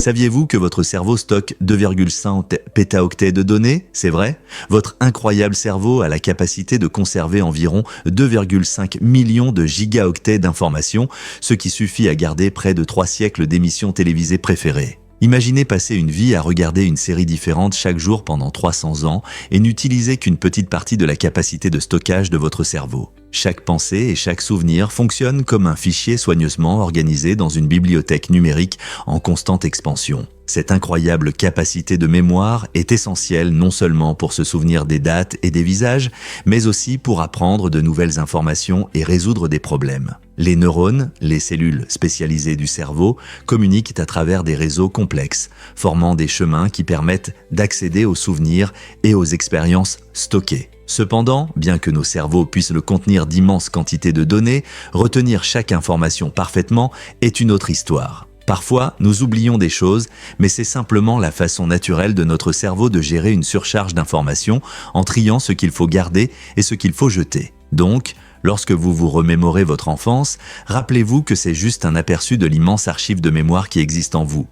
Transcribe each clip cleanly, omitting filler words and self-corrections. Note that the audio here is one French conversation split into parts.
Saviez-vous que votre cerveau stocke 2,5 pétaoctets de données? C'est vrai? Votre incroyable cerveau a la capacité de conserver environ 2,5 millions de gigaoctets d'informations, ce qui suffit à garder près de 3 siècles d'émissions télévisées préférées. Imaginez passer une vie à regarder une série différente chaque jour pendant 300 ans et n'utiliser qu'une petite partie de la capacité de stockage de votre cerveau. Chaque pensée et chaque souvenir fonctionnent comme un fichier soigneusement organisé dans une bibliothèque numérique en constante expansion. Cette incroyable capacité de mémoire est essentielle non seulement pour se souvenir des dates et des visages, mais aussi pour apprendre de nouvelles informations et résoudre des problèmes. Les neurones, les cellules spécialisées du cerveau, communiquent à travers des réseaux complexes, formant des chemins qui permettent d'accéder aux souvenirs et aux expériences stockées. Cependant, bien que nos cerveaux puissent le contenir d'immenses quantités de données, retenir chaque information parfaitement est une autre histoire. Parfois, nous oublions des choses, mais c'est simplement la façon naturelle de notre cerveau de gérer une surcharge d'informations en triant ce qu'il faut garder et ce qu'il faut jeter. Donc, lorsque vous vous remémorez votre enfance, rappelez-vous que c'est juste un aperçu de l'immense archive de mémoire qui existe en vous.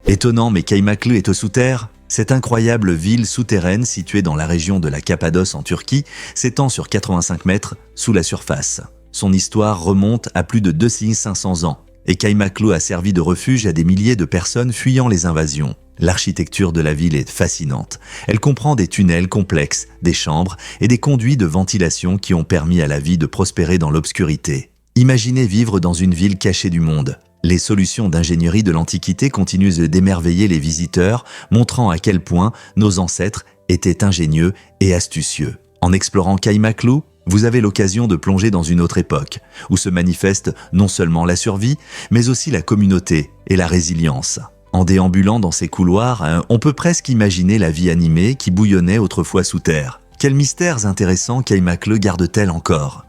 Étonnant, mais Kaymaklı est sous terre. Cette incroyable ville souterraine située dans la région de la Cappadoce en Turquie s'étend sur 85 mètres sous la surface. Son histoire remonte à plus de 2500 ans et Kaymaklı a servi de refuge à des milliers de personnes fuyant les invasions. L'architecture de la ville est fascinante. Elle comprend des tunnels complexes, des chambres et des conduits de ventilation qui ont permis à la vie de prospérer dans l'obscurité. Imaginez vivre dans une ville cachée du monde. Les solutions d'ingénierie de l'Antiquité continuent d'émerveiller les visiteurs, montrant à quel point nos ancêtres étaient ingénieux et astucieux. En explorant Kaymaklı, vous avez l'occasion de plonger dans une autre époque, où se manifeste non seulement la survie, mais aussi la communauté et la résilience. En déambulant dans ces couloirs, on peut presque imaginer la vie animée qui bouillonnait autrefois sous terre. Quels mystères intéressants Kaymaklı garde-t-elle encore ?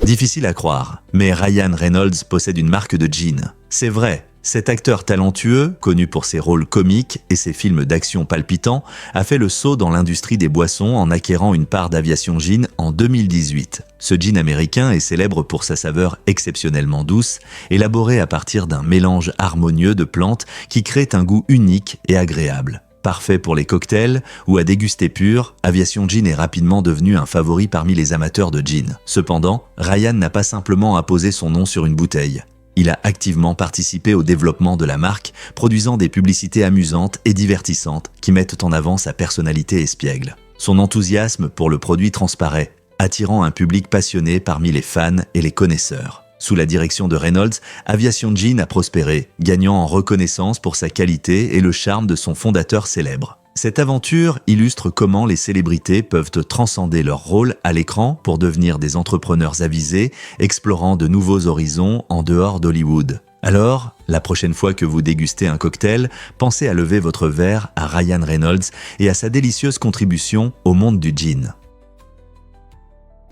Difficile à croire, mais Ryan Reynolds possède une marque de jeans. C'est vrai, cet acteur talentueux, connu pour ses rôles comiques et ses films d'action palpitants, a fait le saut dans l'industrie des boissons en acquérant une part d'Aviation Gin en 2018. Ce gin américain est célèbre pour sa saveur exceptionnellement douce, élaborée à partir d'un mélange harmonieux de plantes qui crée un goût unique et agréable. Parfait pour les cocktails ou à déguster pur, Aviation Gin est rapidement devenu un favori parmi les amateurs de gin. Cependant, Ryan n'a pas simplement apposé son nom sur une bouteille. Il a activement participé au développement de la marque, produisant des publicités amusantes et divertissantes qui mettent en avant sa personnalité espiègle. Son enthousiasme pour le produit transparaît, attirant un public passionné parmi les fans et les connaisseurs. Sous la direction de Reynolds, Aviation Gin a prospéré, gagnant en reconnaissance pour sa qualité et le charme de son fondateur célèbre. Cette aventure illustre comment les célébrités peuvent transcender leur rôle à l'écran pour devenir des entrepreneurs avisés, explorant de nouveaux horizons en dehors d'Hollywood. Alors, la prochaine fois que vous dégustez un cocktail, pensez à lever votre verre à Ryan Reynolds et à sa délicieuse contribution au monde du gin.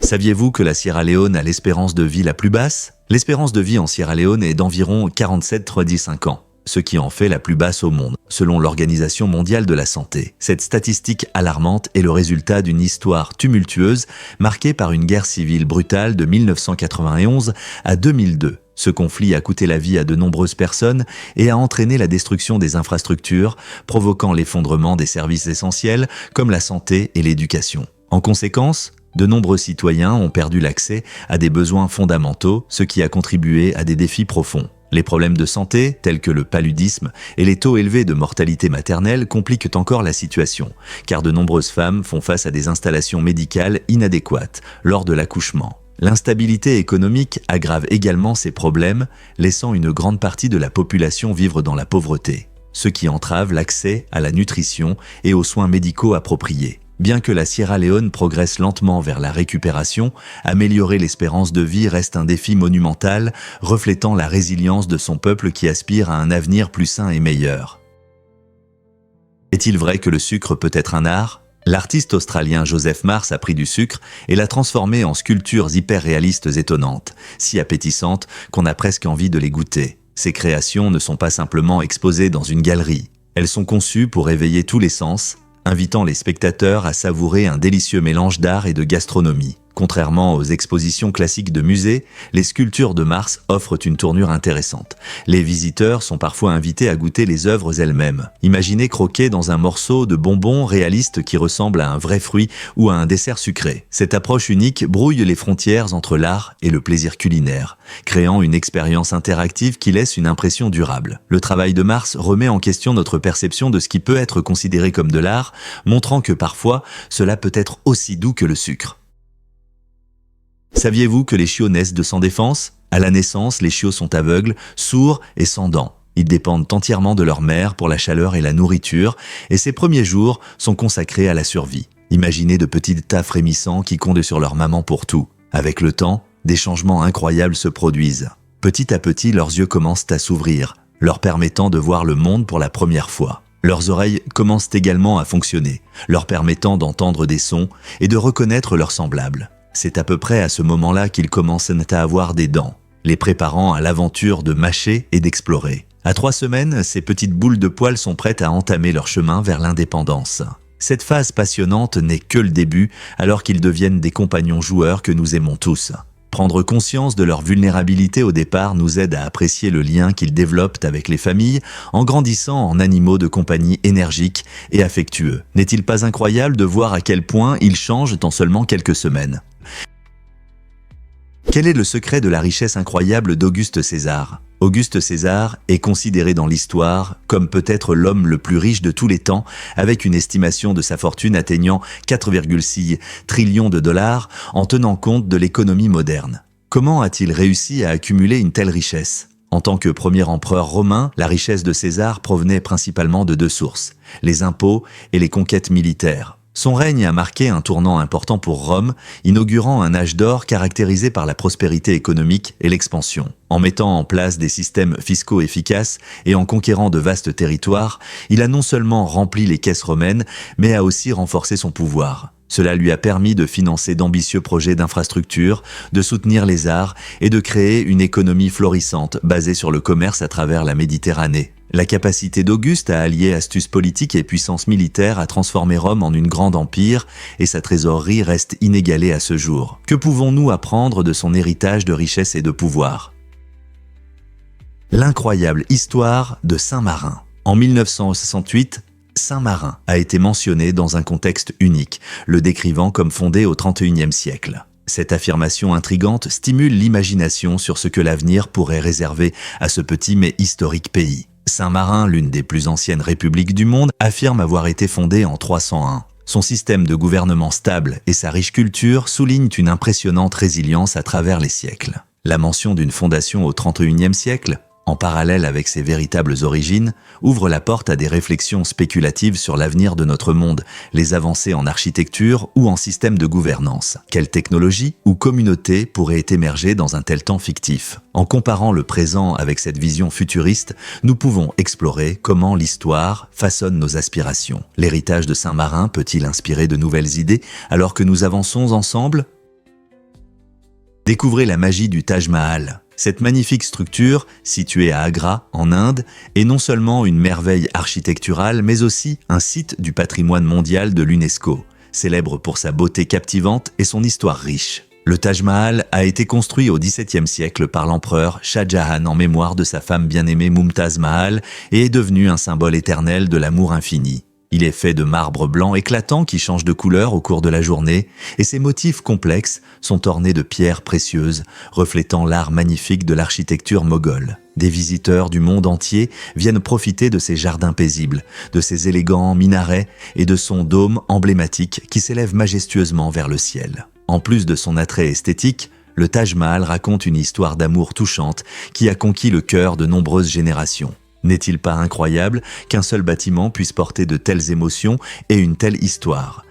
Saviez-vous que la Sierra Leone a l'espérance de vie la plus basse? L'espérance de vie en Sierra Leone est d'environ 47,5 ans, ce qui en fait la plus basse au monde, selon l'Organisation mondiale de la santé. Cette statistique alarmante est le résultat d'une histoire tumultueuse marquée par une guerre civile brutale de 1991 à 2002. Ce conflit a coûté la vie à de nombreuses personnes et a entraîné la destruction des infrastructures, provoquant l'effondrement des services essentiels comme la santé et l'éducation. En conséquence, de nombreux citoyens ont perdu l'accès à des besoins fondamentaux, ce qui a contribué à des défis profonds. Les problèmes de santé, tels que le paludisme et les taux élevés de mortalité maternelle, compliquent encore la situation, car de nombreuses femmes font face à des installations médicales inadéquates lors de l'accouchement. L'instabilité économique aggrave également ces problèmes, laissant une grande partie de la population vivre dans la pauvreté, ce qui entrave l'accès à la nutrition et aux soins médicaux appropriés. Bien que la Sierra Leone progresse lentement vers la récupération, améliorer l'espérance de vie reste un défi monumental, reflétant la résilience de son peuple qui aspire à un avenir plus sain et meilleur. Est-il vrai que le sucre peut être un art? L'artiste australien Joseph Mars a pris du sucre et l'a transformé en sculptures hyper-réalistes étonnantes, si appétissantes qu'on a presque envie de les goûter. Ces créations ne sont pas simplement exposées dans une galerie. Elles sont conçues pour éveiller tous les sens, invitant les spectateurs à savourer un délicieux mélange d'art et de gastronomie. Contrairement aux expositions classiques de musées, les sculptures de Mars offrent une tournure intéressante. Les visiteurs sont parfois invités à goûter les œuvres elles-mêmes. Imaginez croquer dans un morceau de bonbon réaliste qui ressemble à un vrai fruit ou à un dessert sucré. Cette approche unique brouille les frontières entre l'art et le plaisir culinaire, créant une expérience interactive qui laisse une impression durable. Le travail de Mars remet en question notre perception de ce qui peut être considéré comme de l'art, montrant que parfois, cela peut être aussi doux que le sucre. Saviez-vous que les chiots naissent de sans défense ? À la naissance, les chiots sont aveugles, sourds et sans dents. Ils dépendent entièrement de leur mère pour la chaleur et la nourriture, et ces premiers jours sont consacrés à la survie. Imaginez de petits tas frémissants qui comptent sur leur maman pour tout. Avec le temps, des changements incroyables se produisent. Petit à petit, leurs yeux commencent à s'ouvrir, leur permettant de voir le monde pour la première fois. Leurs oreilles commencent également à fonctionner, leur permettant d'entendre des sons et de reconnaître leurs semblables. C'est à peu près à ce moment-là qu'ils commencent à avoir des dents, les préparant à l'aventure de mâcher et d'explorer. À 3 semaines, ces petites boules de poils sont prêtes à entamer leur chemin vers l'indépendance. Cette phase passionnante n'est que le début, alors qu'ils deviennent des compagnons joueurs que nous aimons tous. Prendre conscience de leur vulnérabilité au départ nous aide à apprécier le lien qu'ils développent avec les familles en grandissant en animaux de compagnie énergiques et affectueux. N'est-il pas incroyable de voir à quel point ils changent en seulement quelques semaines ? Quel est le secret de la richesse incroyable d'Auguste César ? Auguste César est considéré dans l'histoire comme peut-être l'homme le plus riche de tous les temps, avec une estimation de sa fortune atteignant 4,6 trillions de dollars en tenant compte de l'économie moderne. Comment a-t-il réussi à accumuler une telle richesse ? En tant que premier empereur romain, la richesse de César provenait principalement de 2 sources, les impôts et les conquêtes militaires. Son règne a marqué un tournant important pour Rome, inaugurant un âge d'or caractérisé par la prospérité économique et l'expansion. En mettant en place des systèmes fiscaux efficaces et en conquérant de vastes territoires, il a non seulement rempli les caisses romaines, mais a aussi renforcé son pouvoir. Cela lui a permis de financer d'ambitieux projets d'infrastructure, de soutenir les arts et de créer une économie florissante basée sur le commerce à travers la Méditerranée. La capacité d'Auguste à allier astuce politique et puissance militaire a transformé Rome en une grande empire et sa trésorerie reste inégalée à ce jour. Que pouvons-nous apprendre de son héritage de richesse et de pouvoir ? L'incroyable histoire de Saint-Marin. En 1968, Saint-Marin a été mentionné dans un contexte unique, le décrivant comme fondé au XXIe siècle. Cette affirmation intrigante stimule l'imagination sur ce que l'avenir pourrait réserver à ce petit mais historique pays. Saint-Marin, l'une des plus anciennes républiques du monde, affirme avoir été fondée en 301. Son système de gouvernement stable et sa riche culture soulignent une impressionnante résilience à travers les siècles. La mention d'une fondation au XXIe siècle, en parallèle avec ses véritables origines, ouvre la porte à des réflexions spéculatives sur l'avenir de notre monde, les avancées en architecture ou en système de gouvernance. Quelle technologie ou communauté pourrait émerger dans un tel temps fictif ? En comparant le présent avec cette vision futuriste, nous pouvons explorer comment l'histoire façonne nos aspirations. L'héritage de Saint-Marin peut-il inspirer de nouvelles idées alors que nous avançons ensemble ? Découvrez la magie du Taj Mahal. Cette magnifique structure, située à Agra, en Inde, est non seulement une merveille architecturale, mais aussi un site du patrimoine mondial de l'UNESCO, célèbre pour sa beauté captivante et son histoire riche. Le Taj Mahal a été construit au XVIIe siècle par l'empereur Shah Jahan en mémoire de sa femme bien-aimée Mumtaz Mahal et est devenu un symbole éternel de l'amour infini. Il est fait de marbre blanc éclatant qui change de couleur au cours de la journée et ses motifs complexes sont ornés de pierres précieuses, reflétant l'art magnifique de l'architecture moghole. Des visiteurs du monde entier viennent profiter de ces jardins paisibles, de ses élégants minarets et de son dôme emblématique qui s'élève majestueusement vers le ciel. En plus de son attrait esthétique, le Taj Mahal raconte une histoire d'amour touchante qui a conquis le cœur de nombreuses générations. N'est-il pas incroyable qu'un seul bâtiment puisse porter de telles émotions et une telle histoire ?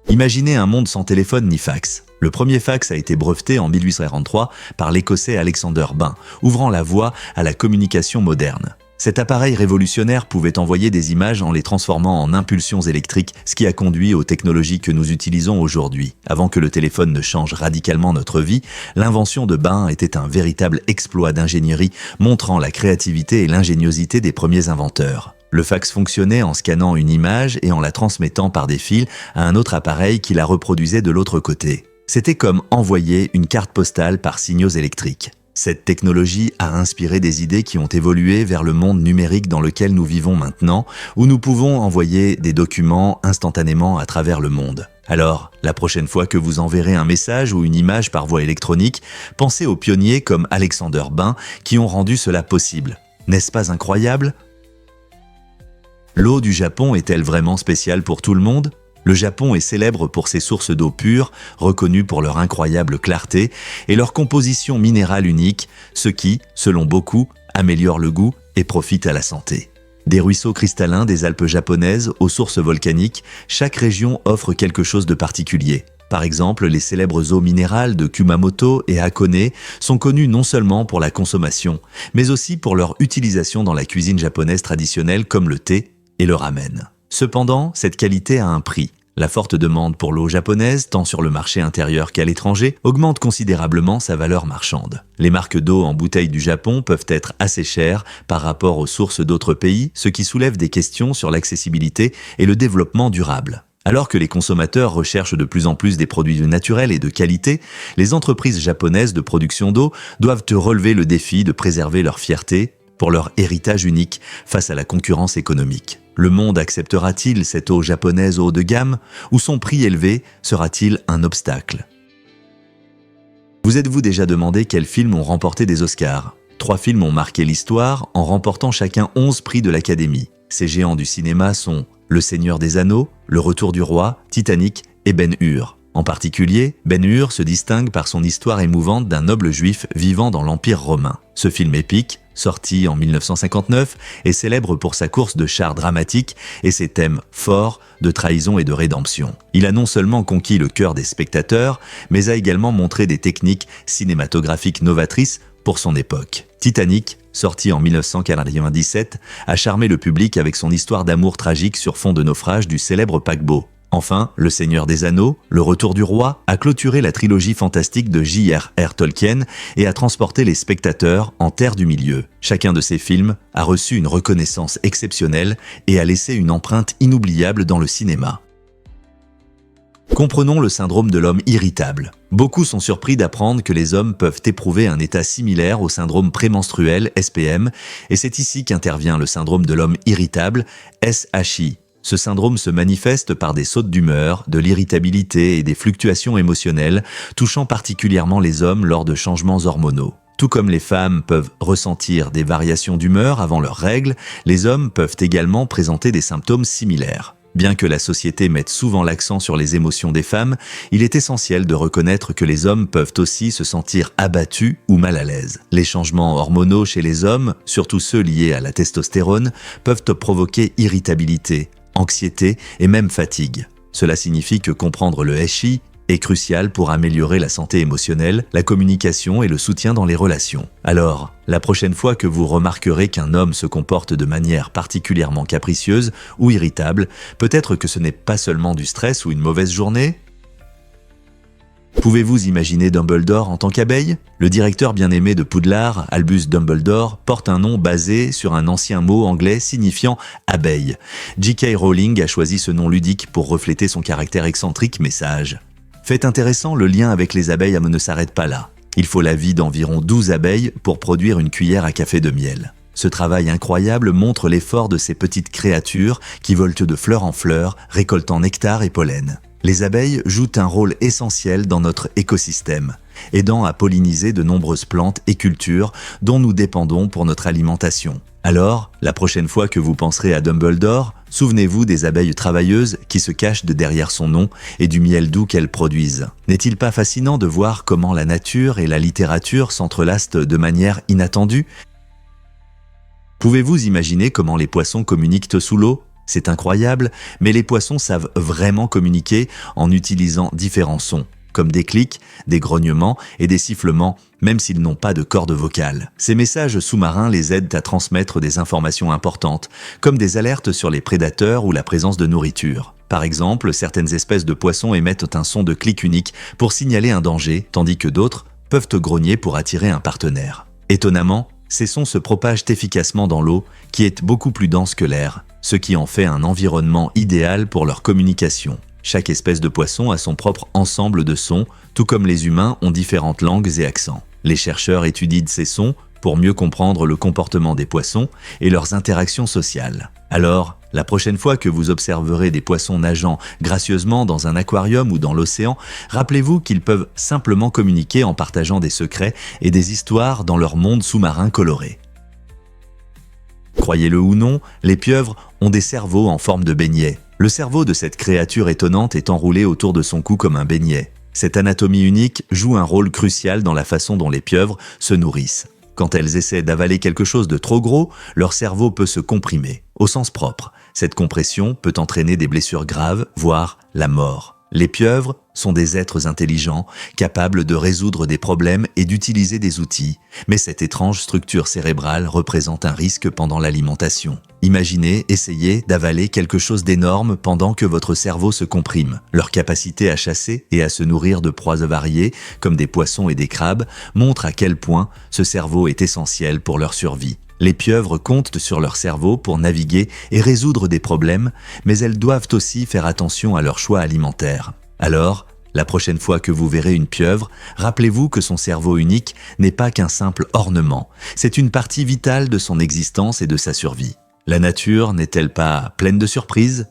Imaginez un monde sans téléphone ni fax. Le premier fax a été breveté en 1843 par l'Écossais Alexander Bain, ouvrant la voie à la communication moderne. Cet appareil révolutionnaire pouvait envoyer des images en les transformant en impulsions électriques, ce qui a conduit aux technologies que nous utilisons aujourd'hui. Avant que le téléphone ne change radicalement notre vie, l'invention de Bain était un véritable exploit d'ingénierie montrant la créativité et l'ingéniosité des premiers inventeurs. Le fax fonctionnait en scannant une image et en la transmettant par des fils à un autre appareil qui la reproduisait de l'autre côté. C'était comme envoyer une carte postale par signaux électriques. Cette technologie a inspiré des idées qui ont évolué vers le monde numérique dans lequel nous vivons maintenant, où nous pouvons envoyer des documents instantanément à travers le monde. Alors, la prochaine fois que vous enverrez un message ou une image par voie électronique, pensez aux pionniers comme Alexander Bain qui ont rendu cela possible. N'est-ce pas incroyable ? L'eau du Japon est-elle vraiment spéciale pour tout le monde ? Le Japon est célèbre pour ses sources d'eau pure, reconnues pour leur incroyable clarté et leur composition minérale unique, ce qui, selon beaucoup, améliore le goût et profite à la santé. Des ruisseaux cristallins des Alpes japonaises aux sources volcaniques, chaque région offre quelque chose de particulier. Par exemple, les célèbres eaux minérales de Kumamoto et Hakone sont connues non seulement pour la consommation, mais aussi pour leur utilisation dans la cuisine japonaise traditionnelle comme le thé et le ramen. Cependant, cette qualité a un prix. La forte demande pour l'eau japonaise, tant sur le marché intérieur qu'à l'étranger, augmente considérablement sa valeur marchande. Les marques d'eau en bouteille du Japon peuvent être assez chères par rapport aux sources d'autres pays, ce qui soulève des questions sur l'accessibilité et le développement durable. Alors que les consommateurs recherchent de plus en plus des produits naturels et de qualité, les entreprises japonaises de production d'eau doivent relever le défi de préserver leur fierté pour leur héritage unique face à la concurrence économique. Le monde acceptera-t-il cette eau japonaise haut de gamme ou son prix élevé sera-t-il un obstacle ? Vous êtes-vous déjà demandé quels films ont remporté des Oscars ? 3 films ont marqué l'histoire en remportant chacun 11 prix de l'Académie. Ces géants du cinéma sont Le Seigneur des Anneaux, Le Retour du Roi, Titanic et Ben-Hur. En particulier, Ben-Hur se distingue par son histoire émouvante d'un noble juif vivant dans l'Empire romain. Ce film épique, sorti en 1959, est célèbre pour sa course de chars dramatique et ses thèmes forts de trahison et de rédemption. Il a non seulement conquis le cœur des spectateurs, mais a également montré des techniques cinématographiques novatrices pour son époque. Titanic, sorti en 1997, a charmé le public avec son histoire d'amour tragique sur fond de naufrage du célèbre paquebot. Enfin, Le Seigneur des Anneaux, Le Retour du Roi, a clôturé la trilogie fantastique de J.R.R. Tolkien et a transporté les spectateurs en Terre du Milieu. Chacun de ces films a reçu une reconnaissance exceptionnelle et a laissé une empreinte inoubliable dans le cinéma. Comprenons le syndrome de l'homme irritable. Beaucoup sont surpris d'apprendre que les hommes peuvent éprouver un état similaire au syndrome prémenstruel, SPM, et c'est ici qu'intervient le syndrome de l'homme irritable, SHI. Ce syndrome se manifeste par des sautes d'humeur, de l'irritabilité et des fluctuations émotionnelles, touchant particulièrement les hommes lors de changements hormonaux. Tout comme les femmes peuvent ressentir des variations d'humeur avant leurs règles, les hommes peuvent également présenter des symptômes similaires. Bien que la société mette souvent l'accent sur les émotions des femmes, il est essentiel de reconnaître que les hommes peuvent aussi se sentir abattus ou mal à l'aise. Les changements hormonaux chez les hommes, surtout ceux liés à la testostérone, peuvent provoquer irritabilité, anxiété et même fatigue. Cela signifie que comprendre le SHI est crucial pour améliorer la santé émotionnelle, la communication et le soutien dans les relations. Alors, la prochaine fois que vous remarquerez qu'un homme se comporte de manière particulièrement capricieuse ou irritable, peut-être que ce n'est pas seulement du stress ou une mauvaise journée ? Pouvez-vous imaginer Dumbledore en tant qu'abeille ? Le directeur bien-aimé de Poudlard, Albus Dumbledore, porte un nom basé sur un ancien mot anglais signifiant « abeille ». J.K. Rowling a choisi ce nom ludique pour refléter son caractère excentrique mais sage. Fait intéressant, le lien avec les abeilles ne s'arrête pas là. Il faut la vie d'environ 12 abeilles pour produire une cuillère à café de miel. Ce travail incroyable montre l'effort de ces petites créatures qui volent de fleur en fleur, récoltant nectar et pollen. Les abeilles jouent un rôle essentiel dans notre écosystème, aidant à polliniser de nombreuses plantes et cultures dont nous dépendons pour notre alimentation. Alors, la prochaine fois que vous penserez à Dumbledore, souvenez-vous des abeilles travailleuses qui se cachent de derrière son nom et du miel doux qu'elles produisent. N'est-il pas fascinant de voir comment la nature et la littérature s'entrelacent de manière inattendue ? Pouvez-vous imaginer comment les poissons communiquent sous l'eau ? C'est incroyable, mais les poissons savent vraiment communiquer en utilisant différents sons, comme des clics, des grognements et des sifflements, même s'ils n'ont pas de cordes vocales. Ces messages sous-marins les aident à transmettre des informations importantes, comme des alertes sur les prédateurs ou la présence de nourriture. Par exemple, certaines espèces de poissons émettent un son de clic unique pour signaler un danger, tandis que d'autres peuvent grogner pour attirer un partenaire. Étonnamment, Ces sons se propagent efficacement dans l'eau, qui est beaucoup plus dense que l'air, ce qui en fait un environnement idéal pour leur communication. Chaque espèce de poisson a son propre ensemble de sons, tout comme les humains ont différentes langues et accents. Les chercheurs étudient ces sons pour mieux comprendre le comportement des poissons et leurs interactions sociales. Alors, la prochaine fois que vous observerez des poissons nageant gracieusement dans un aquarium ou dans l'océan, rappelez-vous qu'ils peuvent simplement communiquer en partageant des secrets et des histoires dans leur monde sous-marin coloré. Croyez-le ou non, les pieuvres ont des cerveaux en forme de beignets. Le cerveau de cette créature étonnante est enroulé autour de son cou comme un beignet. Cette anatomie unique joue un rôle crucial dans la façon dont les pieuvres se nourrissent. Quand elles essaient d'avaler quelque chose de trop gros, leur cerveau peut se comprimer. Au sens propre, cette compression peut entraîner des blessures graves, voire la mort. Les pieuvres sont des êtres intelligents, capables de résoudre des problèmes et d'utiliser des outils, mais cette étrange structure cérébrale représente un risque pendant l'alimentation. Imaginez essayer d'avaler quelque chose d'énorme pendant que votre cerveau se comprime. Leur capacité à chasser et à se nourrir de proies variées, comme des poissons et des crabes, montre à quel point ce cerveau est essentiel pour leur survie. Les pieuvres comptent sur leur cerveau pour naviguer et résoudre des problèmes, mais elles doivent aussi faire attention à leurs choix alimentaires. Alors, la prochaine fois que vous verrez une pieuvre, rappelez-vous que son cerveau unique n'est pas qu'un simple ornement. C'est une partie vitale de son existence et de sa survie. La nature n'est-elle pas pleine de surprises ?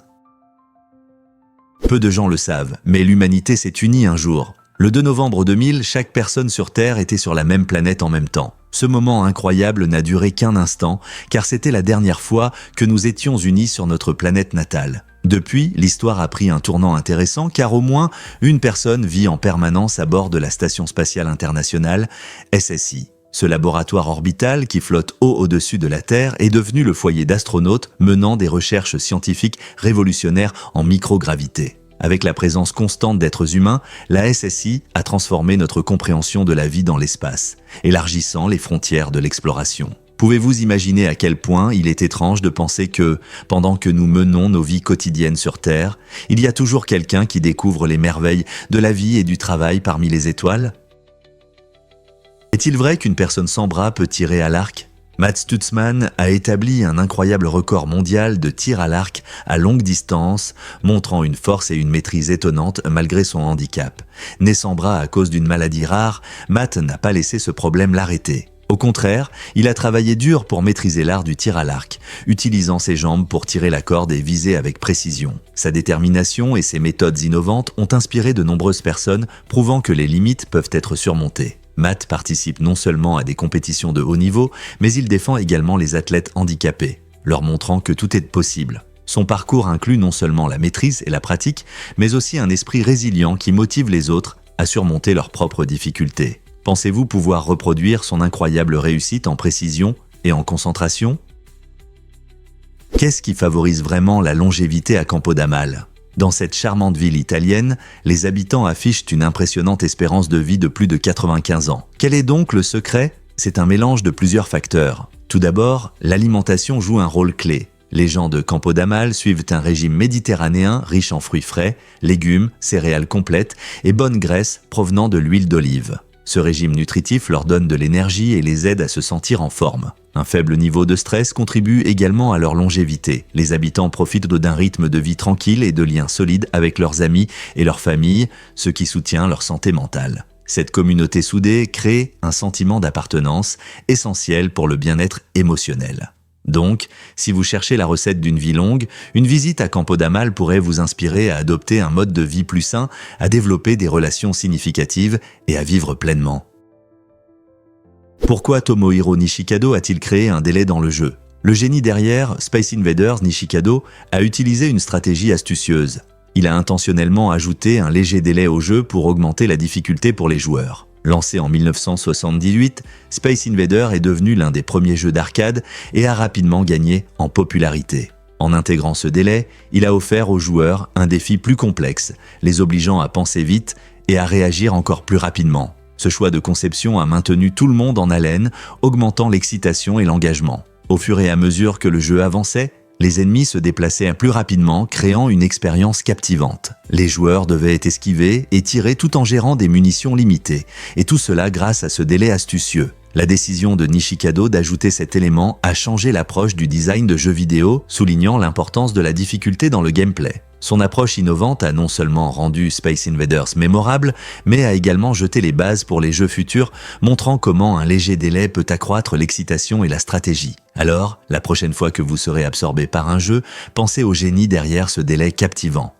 Peu de gens le savent, mais l'humanité s'est unie un jour. Le 2 novembre 2000, chaque personne sur Terre était sur la même planète en même temps. Ce moment incroyable n'a duré qu'un instant, car c'était la dernière fois que nous étions unis sur notre planète natale. Depuis, l'histoire a pris un tournant intéressant, car au moins une personne vit en permanence à bord de la Station spatiale internationale, SSI. Ce laboratoire orbital qui flotte haut au-dessus de la Terre est devenu le foyer d'astronautes menant des recherches scientifiques révolutionnaires en microgravité. Avec la présence constante d'êtres humains, la SSI a transformé notre compréhension de la vie dans l'espace, élargissant les frontières de l'exploration. Pouvez-vous imaginer à quel point il est étrange de penser que, pendant que nous menons nos vies quotidiennes sur Terre, il y a toujours quelqu'un qui découvre les merveilles de la vie et du travail parmi les étoiles ? Est-il vrai qu'une personne sans bras peut tirer à l'arc ? Matt Stutzman a établi un incroyable record mondial de tir à l'arc à longue distance, montrant une force et une maîtrise étonnantes malgré son handicap. Né sans bras à cause d'une maladie rare, Matt n'a pas laissé ce problème l'arrêter. Au contraire, il a travaillé dur pour maîtriser l'art du tir à l'arc, utilisant ses jambes pour tirer la corde et viser avec précision. Sa détermination et ses méthodes innovantes ont inspiré de nombreuses personnes, prouvant que les limites peuvent être surmontées. Matt participe non seulement à des compétitions de haut niveau, mais il défend également les athlètes handicapés, leur montrant que tout est possible. Son parcours inclut non seulement la maîtrise et la pratique, mais aussi un esprit résilient qui motive les autres à surmonter leurs propres difficultés. Pensez-vous pouvoir reproduire son incroyable réussite en précision et en concentration ? Qu'est-ce qui favorise vraiment la longévité à Campo d'Amal ? Dans cette charmante ville italienne, les habitants affichent une impressionnante espérance de vie de plus de 95 ans. Quel est donc le secret ? C'est un mélange de plusieurs facteurs. Tout d'abord, l'alimentation joue un rôle clé. Les gens de Campo d'Amal suivent un régime méditerranéen riche en fruits frais, légumes, céréales complètes et bonne graisse provenant de l'huile d'olive. Ce régime nutritif leur donne de l'énergie et les aide à se sentir en forme. Un faible niveau de stress contribue également à leur longévité. Les habitants profitent d'un rythme de vie tranquille et de liens solides avec leurs amis et leurs familles, ce qui soutient leur santé mentale. Cette communauté soudée crée un sentiment d'appartenance essentiel pour le bien-être émotionnel. Donc, si vous cherchez la recette d'une vie longue, une visite à Campo d'Amal pourrait vous inspirer à adopter un mode de vie plus sain, à développer des relations significatives et à vivre pleinement. Pourquoi Tomohiro Nishikado a-t-il créé un délai dans le jeu ? Le génie derrière Space Invaders, Nishikado, a utilisé une stratégie astucieuse. Il a intentionnellement ajouté un léger délai au jeu pour augmenter la difficulté pour les joueurs. Lancé en 1978, Space Invader est devenu l'un des premiers jeux d'arcade et a rapidement gagné en popularité. En intégrant ce délai, il a offert aux joueurs un défi plus complexe, les obligeant à penser vite et à réagir encore plus rapidement. Ce choix de conception a maintenu tout le monde en haleine, augmentant l'excitation et l'engagement. Au fur et à mesure que le jeu avançait, Les ennemis se déplaçaient plus rapidement, créant une expérience captivante. Les joueurs devaient esquiver et tirer tout en gérant des munitions limitées, et tout cela grâce à ce délai astucieux. La décision de Nishikado d'ajouter cet élément a changé l'approche du design de jeux vidéo, soulignant l'importance de la difficulté dans le gameplay. Son approche innovante a non seulement rendu Space Invaders mémorable, mais a également jeté les bases pour les jeux futurs, montrant comment un léger délai peut accroître l'excitation et la stratégie. Alors, la prochaine fois que vous serez absorbé par un jeu, pensez au génie derrière ce délai captivant.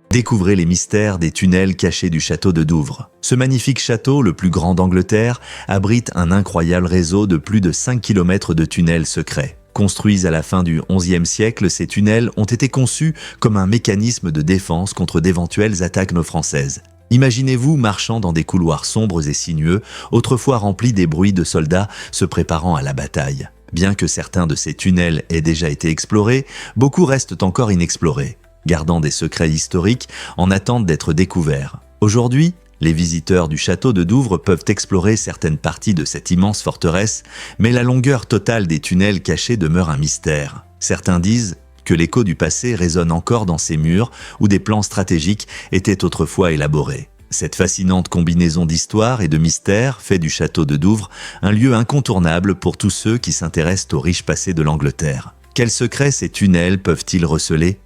Découvrez les mystères des tunnels cachés du château de Douvres. Ce magnifique château, le plus grand d'Angleterre, abrite un incroyable réseau de plus de 5 km de tunnels secrets. Construits à la fin du XIe siècle, ces tunnels ont été conçus comme un mécanisme de défense contre d'éventuelles attaques françaises. Imaginez-vous marchant dans des couloirs sombres et sinueux, autrefois remplis des bruits de soldats se préparant à la bataille. Bien que certains de ces tunnels aient déjà été explorés, beaucoup restent encore inexplorés, gardant des secrets historiques en attente d'être découverts. Aujourd'hui, les visiteurs du château de Douvres peuvent explorer certaines parties de cette immense forteresse, mais la longueur totale des tunnels cachés demeure un mystère. Certains disent que l'écho du passé résonne encore dans ces murs où des plans stratégiques étaient autrefois élaborés. Cette fascinante combinaison d'histoire et de mystère fait du château de Douvres un lieu incontournable pour tous ceux qui s'intéressent au riche passé de l'Angleterre. Quels secrets ces tunnels peuvent-ils receler ?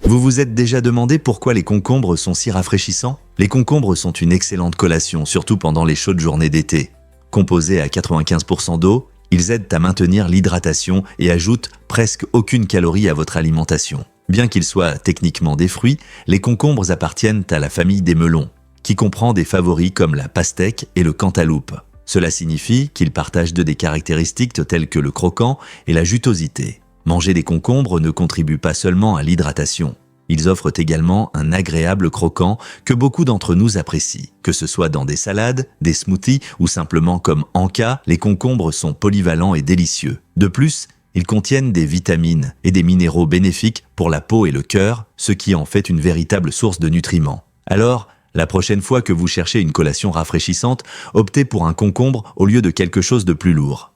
Vous vous êtes déjà demandé pourquoi les concombres sont si rafraîchissants ? Les concombres sont une excellente collation, surtout pendant les chaudes journées d'été. Composés à 95% d'eau, ils aident à maintenir l'hydratation et ajoutent presque aucune calorie à votre alimentation. Bien qu'ils soient techniquement des fruits, les concombres appartiennent à la famille des melons, qui comprend des favoris comme la pastèque et le cantaloupe. Cela signifie qu'ils partagent des caractéristiques telles que le croquant et la jutosité. Manger des concombres ne contribue pas seulement à l'hydratation. Ils offrent également un agréable croquant que beaucoup d'entre nous apprécient. Que ce soit dans des salades, des smoothies ou simplement comme encas, les concombres sont polyvalents et délicieux. De plus, ils contiennent des vitamines et des minéraux bénéfiques pour la peau et le cœur, ce qui en fait une véritable source de nutriments. Alors, la prochaine fois que vous cherchez une collation rafraîchissante, optez pour un concombre au lieu de quelque chose de plus lourd.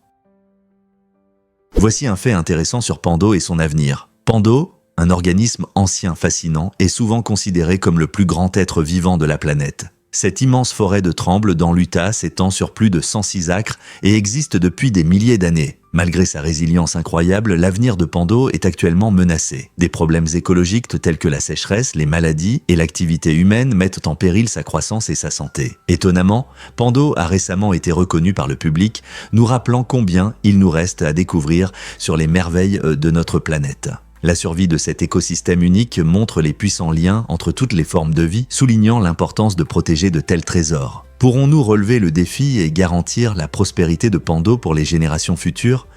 Voici un fait intéressant sur Pando et son avenir. Pando, un organisme ancien fascinant, est souvent considéré comme le plus grand être vivant de la planète. Cette immense forêt de Tremble dans l'Utah s'étend sur plus de 106 acres et existe depuis des milliers d'années. Malgré sa résilience incroyable, l'avenir de Pando est actuellement menacé. Des problèmes écologiques tels que la sécheresse, les maladies et l'activité humaine mettent en péril sa croissance et sa santé. Étonnamment, Pando a récemment été reconnu par le public, nous rappelant combien il nous reste à découvrir sur les merveilles de notre planète. La survie de cet écosystème unique montre les puissants liens entre toutes les formes de vie, soulignant l'importance de protéger de tels trésors. Pourrons-nous relever le défi et garantir la prospérité de Pando pour les générations futures ?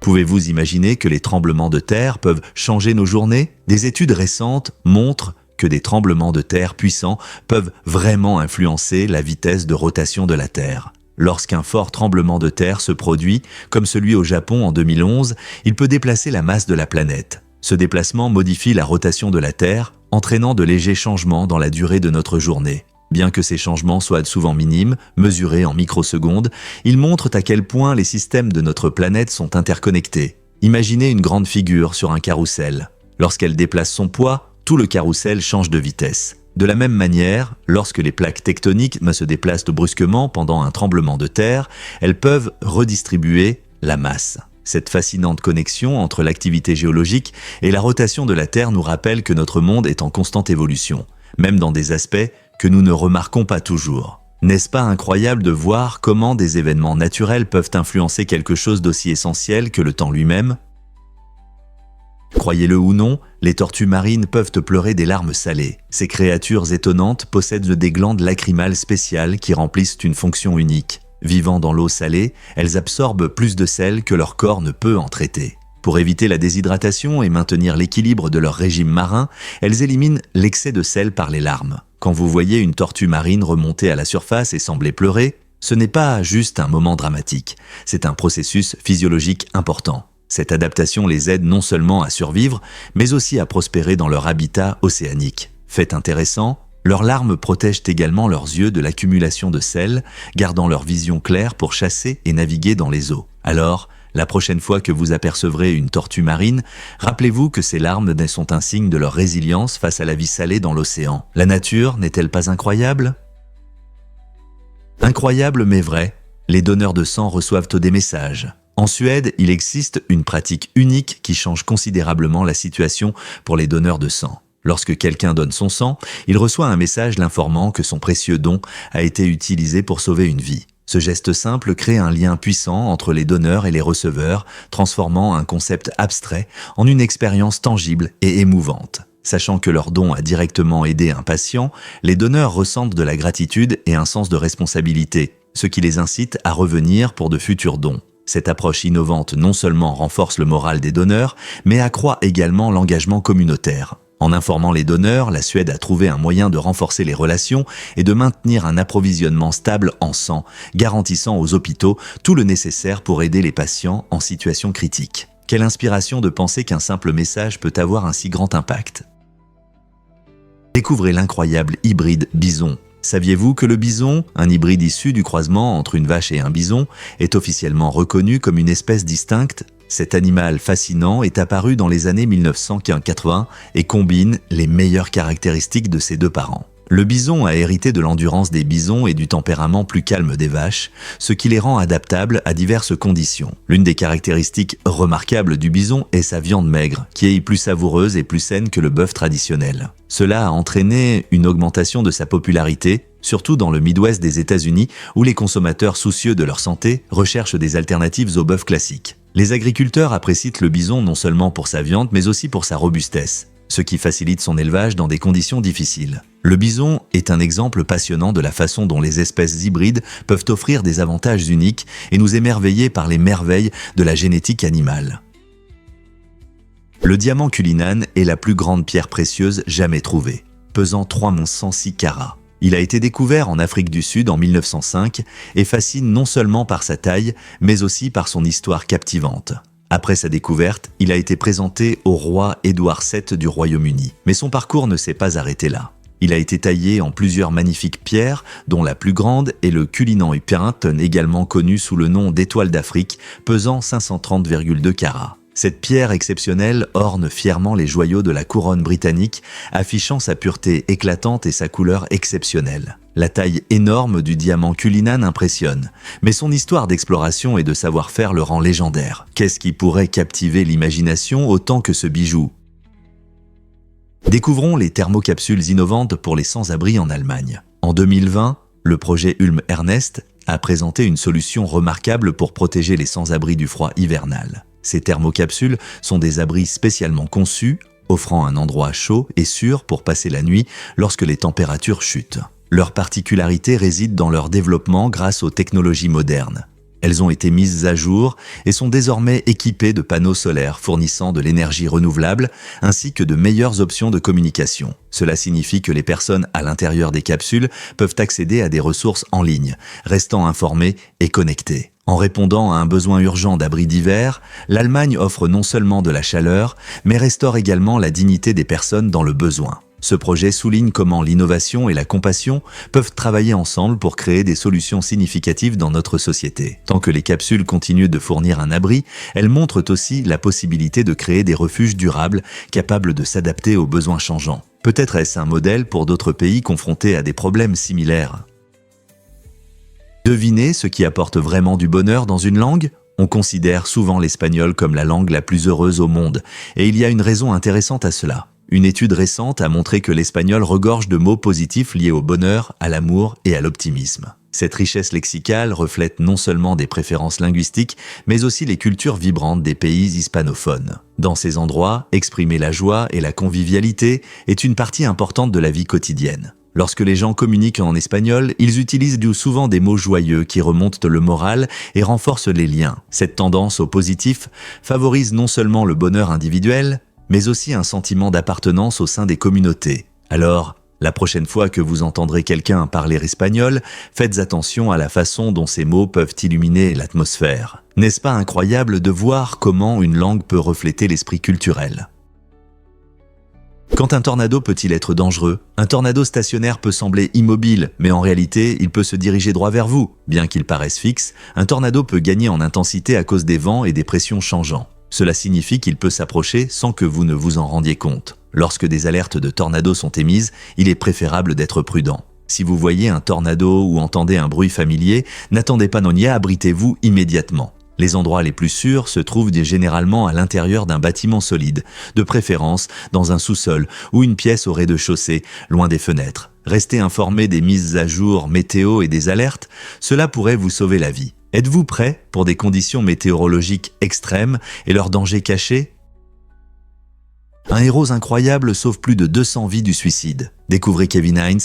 Pouvez-vous imaginer que les tremblements de terre peuvent changer nos journées ? Des études récentes montrent que des tremblements de terre puissants peuvent vraiment influencer la vitesse de rotation de la Terre. Lorsqu'un fort tremblement de terre se produit, comme celui au Japon en 2011, il peut déplacer la masse de la planète. Ce déplacement modifie la rotation de la Terre, entraînant de légers changements dans la durée de notre journée. Bien que ces changements soient souvent minimes, mesurés en microsecondes, ils montrent à quel point les systèmes de notre planète sont interconnectés. Imaginez une grande figure sur un carrousel. Lorsqu'elle déplace son poids, tout le carrousel change de vitesse. De la même manière, lorsque les plaques tectoniques se déplacent brusquement pendant un tremblement de terre, elles peuvent redistribuer la masse. Cette fascinante connexion entre l'activité géologique et la rotation de la Terre nous rappelle que notre monde est en constante évolution, même dans des aspects que nous ne remarquons pas toujours. N'est-ce pas incroyable de voir comment des événements naturels peuvent influencer quelque chose d'aussi essentiel que le temps lui-même ? Croyez-le ou non, les tortues marines peuvent pleurer des larmes salées. Ces créatures étonnantes possèdent des glandes lacrymales spéciales qui remplissent une fonction unique. Vivant dans l'eau salée, elles absorbent plus de sel que leur corps ne peut en traiter. Pour éviter la déshydratation et maintenir l'équilibre de leur régime marin, elles éliminent l'excès de sel par les larmes. Quand vous voyez une tortue marine remonter à la surface et sembler pleurer, ce n'est pas juste un moment dramatique, c'est un processus physiologique important. Cette adaptation les aide non seulement à survivre, mais aussi à prospérer dans leur habitat océanique. Fait intéressant, leurs larmes protègent également leurs yeux de l'accumulation de sel, gardant leur vision claire pour chasser et naviguer dans les eaux. Alors, La prochaine fois que vous apercevrez une tortue marine, rappelez-vous que ces larmes sont un signe de leur résilience face à la vie salée dans l'océan. La nature n'est-elle pas incroyable? Incroyable mais vrai, les donneurs de sang reçoivent des messages. En Suède, il existe une pratique unique qui change considérablement la situation pour les donneurs de sang. Lorsque quelqu'un donne son sang, il reçoit un message l'informant que son précieux don a été utilisé pour sauver une vie. Ce geste simple crée un lien puissant entre les donneurs et les receveurs, transformant un concept abstrait en une expérience tangible et émouvante. Sachant que leur don a directement aidé un patient, les donneurs ressentent de la gratitude et un sens de responsabilité, ce qui les incite à revenir pour de futurs dons. Cette approche innovante non seulement renforce le moral des donneurs, mais accroît également l'engagement communautaire. En informant les donneurs, la Suède a trouvé un moyen de renforcer les relations et de maintenir un approvisionnement stable en sang, garantissant aux hôpitaux tout le nécessaire pour aider les patients en situation critique. Quelle inspiration de penser qu'un simple message peut avoir un si grand impact. Découvrez l'incroyable hybride bison. Saviez-vous que le bison, un hybride issu du croisement entre une vache et un bison, est officiellement reconnu comme une espèce distincte? Cet animal fascinant est apparu dans les années 1980 et combine les meilleures caractéristiques de ses deux parents. Le bison a hérité de l'endurance des bisons et du tempérament plus calme des vaches, ce qui les rend adaptables à diverses conditions. L'une des caractéristiques remarquables du bison est sa viande maigre, qui est plus savoureuse et plus saine que le bœuf traditionnel. Cela a entraîné une augmentation de sa popularité, surtout dans le Midwest des États-Unis, où les consommateurs soucieux de leur santé recherchent des alternatives au bœuf classique. Les agriculteurs apprécient le bison non seulement pour sa viande, mais aussi pour sa robustesse, ce qui facilite son élevage dans des conditions difficiles. Le bison est un exemple passionnant de la façon dont les espèces hybrides peuvent offrir des avantages uniques et nous émerveiller par les merveilles de la génétique animale. Le diamant Cullinan est la plus grande pierre précieuse jamais trouvée, pesant 3106 carats. Il a été découvert en Afrique du Sud en 1905 et fascine non seulement par sa taille, mais aussi par son histoire captivante. Après sa découverte, il a été présenté au roi Édouard VII du Royaume-Uni. Mais son parcours ne s'est pas arrêté là. Il a été taillé en plusieurs magnifiques pierres, dont la plus grande est le Cullinan Upington, également connu sous le nom d'étoile d'Afrique, pesant 530,2 carats. Cette pierre exceptionnelle orne fièrement les joyaux de la couronne britannique, affichant sa pureté éclatante et sa couleur exceptionnelle. La taille énorme du diamant Cullinan impressionne, mais son histoire d'exploration et de savoir-faire le rend légendaire. Qu'est-ce qui pourrait captiver l'imagination autant que ce bijou? Découvrons les thermocapsules innovantes pour les sans-abri en Allemagne. En 2020, le projet Ulm Ernest a présenté une solution remarquable pour protéger les sans-abri du froid hivernal. Ces thermocapsules sont des abris spécialement conçus, offrant un endroit chaud et sûr pour passer la nuit lorsque les températures chutent. Leur particularité réside dans leur développement grâce aux technologies modernes. Elles ont été mises à jour et sont désormais équipées de panneaux solaires fournissant de l'énergie renouvelable ainsi que de meilleures options de communication. Cela signifie que les personnes à l'intérieur des capsules peuvent accéder à des ressources en ligne, restant informées et connectées. En répondant à un besoin urgent d'abri d'hiver, l'Allemagne offre non seulement de la chaleur, mais restaure également la dignité des personnes dans le besoin. Ce projet souligne comment l'innovation et la compassion peuvent travailler ensemble pour créer des solutions significatives dans notre société. Tant que les capsules continuent de fournir un abri, elles montrent aussi la possibilité de créer des refuges durables capables de s'adapter aux besoins changeants. Peut-être est-ce un modèle pour d'autres pays confrontés à des problèmes similaires. Devinez ce qui apporte vraiment du bonheur dans une langue ? On considère souvent l'espagnol comme la langue la plus heureuse au monde, et il y a une raison intéressante à cela. Une étude récente a montré que l'espagnol regorge de mots positifs liés au bonheur, à l'amour et à l'optimisme. Cette richesse lexicale reflète non seulement des préférences linguistiques, mais aussi les cultures vibrantes des pays hispanophones. Dans ces endroits, exprimer la joie et la convivialité est une partie importante de la vie quotidienne. Lorsque les gens communiquent en espagnol, ils utilisent souvent des mots joyeux qui remontent le moral et renforcent les liens. Cette tendance au positif favorise non seulement le bonheur individuel, mais aussi un sentiment d'appartenance au sein des communautés. Alors, la prochaine fois que vous entendrez quelqu'un parler espagnol, faites attention à la façon dont ces mots peuvent illuminer l'atmosphère. N'est-ce pas incroyable de voir comment une langue peut refléter l'esprit culturel ? Quand un tornado peut-il être dangereux? Un tornado stationnaire peut sembler immobile, mais en réalité, il peut se diriger droit vers vous. Bien qu'il paraisse fixe, un tornado peut gagner en intensité à cause des vents et des pressions changeants. Cela signifie qu'il peut s'approcher sans que vous ne vous en rendiez compte. Lorsque des alertes de tornado sont émises, il est préférable d'être prudent. Si vous voyez un tornado ou entendez un bruit familier, n'attendez pas non, abritez-vous immédiatement. Les endroits les plus sûrs se trouvent généralement à l'intérieur d'un bâtiment solide, de préférence dans un sous-sol ou une pièce au rez-de-chaussée, loin des fenêtres. Restez informé des mises à jour météo et des alertes, cela pourrait vous sauver la vie. Êtes-vous prêt pour des conditions météorologiques extrêmes et leurs dangers cachés? Un héros incroyable sauve plus de 200 vies du suicide. Découvrez Kevin Hines,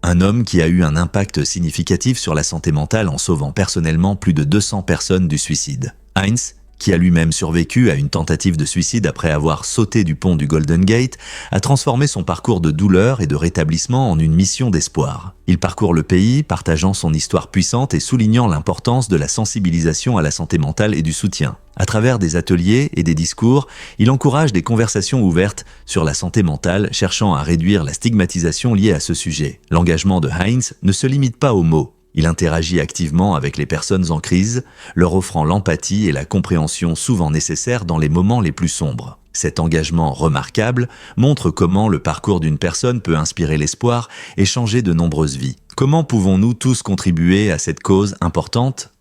un homme qui a eu un impact significatif sur la santé mentale en sauvant personnellement plus de 200 personnes du suicide. Hines, qui a lui-même survécu à une tentative de suicide après avoir sauté du pont du Golden Gate, a transformé son parcours de douleur et de rétablissement en une mission d'espoir. Il parcourt le pays, partageant son histoire puissante et soulignant l'importance de la sensibilisation à la santé mentale et du soutien. À travers des ateliers et des discours, il encourage des conversations ouvertes sur la santé mentale, cherchant à réduire la stigmatisation liée à ce sujet. L'engagement de Hines ne se limite pas aux mots. Il interagit activement avec les personnes en crise, leur offrant l'empathie et la compréhension souvent nécessaires dans les moments les plus sombres. Cet engagement remarquable montre comment le parcours d'une personne peut inspirer l'espoir et changer de nombreuses vies. Comment pouvons-nous tous contribuer à cette cause importante?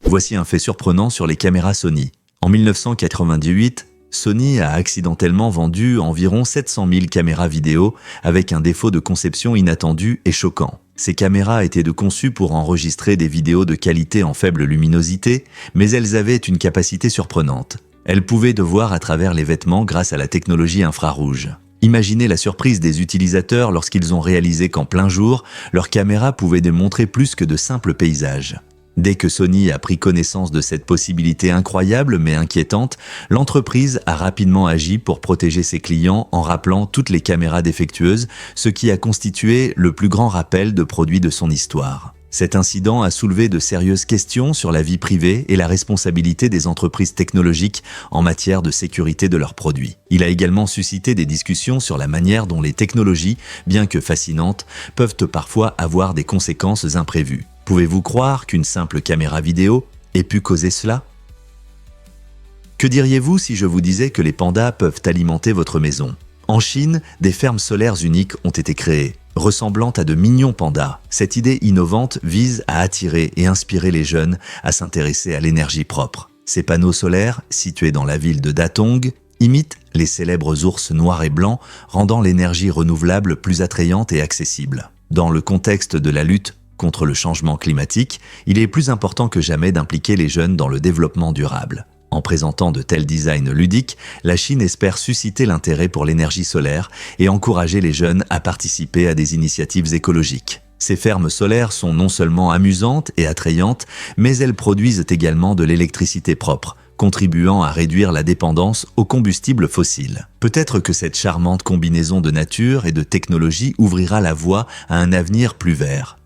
Voici un fait surprenant sur les caméras Sony. En 1998, Sony a accidentellement vendu environ 700 000 caméras vidéo avec un défaut de conception inattendu et choquant. Ces caméras étaient conçues pour enregistrer des vidéos de qualité en faible luminosité, mais elles avaient une capacité surprenante. Elles pouvaient voir à travers les vêtements grâce à la technologie infrarouge. Imaginez la surprise des utilisateurs lorsqu'ils ont réalisé qu'en plein jour, leurs caméras pouvaient démontrer plus que de simples paysages. Dès que Sony a pris connaissance de cette possibilité incroyable mais inquiétante, l'entreprise a rapidement agi pour protéger ses clients en rappelant toutes les caméras défectueuses, ce qui a constitué le plus grand rappel de produits de son histoire. Cet incident a soulevé de sérieuses questions sur la vie privée et la responsabilité des entreprises technologiques en matière de sécurité de leurs produits. Il a également suscité des discussions sur la manière dont les technologies, bien que fascinantes, peuvent parfois avoir des conséquences imprévues. Pouvez-vous croire qu'une simple caméra vidéo ait pu causer cela? Que diriez-vous si je vous disais que les pandas peuvent alimenter votre maison? En Chine, des fermes solaires uniques ont été créées, ressemblant à de mignons pandas. Cette idée innovante vise à attirer et inspirer les jeunes à s'intéresser à l'énergie propre. Ces panneaux solaires, situés dans la ville de Datong, imitent les célèbres ours noirs et blancs, rendant l'énergie renouvelable plus attrayante et accessible. Dans le contexte de la lutte contre le changement climatique, il est plus important que jamais d'impliquer les jeunes dans le développement durable. En présentant de tels designs ludiques, la Chine espère susciter l'intérêt pour l'énergie solaire et encourager les jeunes à participer à des initiatives écologiques. Ces fermes solaires sont non seulement amusantes et attrayantes, mais elles produisent également de l'électricité propre, contribuant à réduire la dépendance aux combustibles fossiles. Peut-être que cette charmante combinaison de nature et de technologie ouvrira la voie à un avenir plus vert.